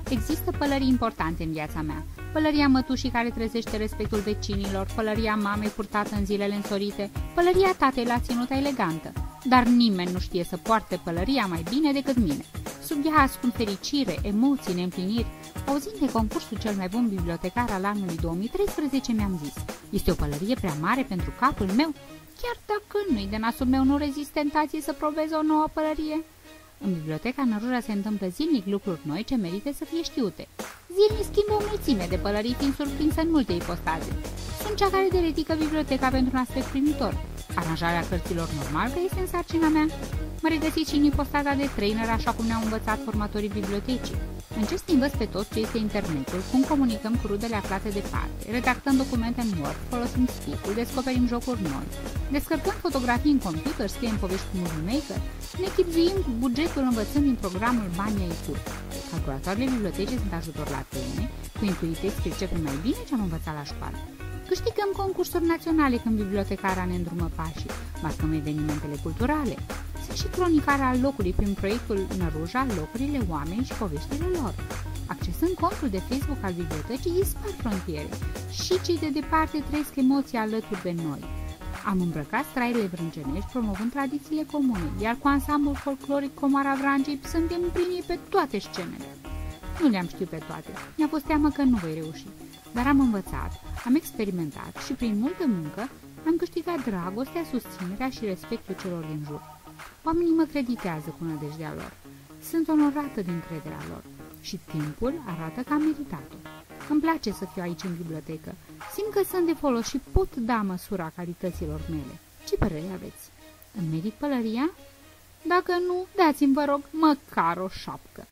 Există pălării importante în viața mea. Pălăria mătușii care trezește respectul vecinilor, pălăria mamei purtată în zilele însorite, pălăria tatei la ținuta elegantă. Dar nimeni nu știe să poarte pălăria mai bine decât mine. Sub ea ascund fericire, emoții, neîmpliniri. Auzind de concursul cel mai bun bibliotecar al anului 2013, mi-am zis: este o pălărie prea mare pentru capul meu? Chiar dacă nu-i de nasul meu, nu rezist tentației să probez o nouă pălărie. În biblioteca Năruja se întâmplă zilnic lucruri noi ce merită să fie știute. Zilnic schimbă o mulțime de pălării, fiind surprinsă în multe ipostaze. Sunt cea care deretică biblioteca pentru un aspect primitor. Aranjarea cărților normal că este în sarcina mea. Mă regăsiți și în ipostaza de trainer, așa cum ne-au învățat formatorii bibliotecii. Încerc să învăț pe toți ce este internetul, cum comunicăm cu rudele aflate departe, redactăm documente în Word, folosim speak-ul, descoperim jocuri noi, descărcăm fotografii în computer, scriem povești cu Movie Maker, ne chibzuim cu bugetul învățând din programul Bania IQ. Calculatoarele bibliotecii sunt ajutor la teme, cu Intuitiv pricepem mai bine ce am învățat la școală. Câștigăm concursuri naționale când bibliotecara ne îndrumă pașii, marcăm evenimentele culturale. Sunt și cronicar al locului prin proiectul Năruja, locurile, oameni și poveștile lor. Accesând contul de Facebook al bibliotecii, dispar frontiere și cei de departe trăiesc emoții alături de noi. Am îmbrăcat straiile vrâncenești promovând tradițiile comune, iar cu ansamblul folcloric Comara Vrancei suntem primii pe toate scenele. Nu le-am știut pe toate, mi-a fost teamă că nu voi reuși, dar am învățat, am experimentat și prin multă muncă am câștigat dragostea, susținerea și respectul celor din jur. Oamenii mă creditează cu nădejdea lor. Sunt onorată din crederea lor și timpul arată că am meritat-o. Îmi place să fiu aici în bibliotecă. Simt că sunt de folos și pot da măsura calităților mele. Ce părere aveți? Îmi merit pălăria? Dacă nu, dați-mi, vă rog, măcar o șapcă.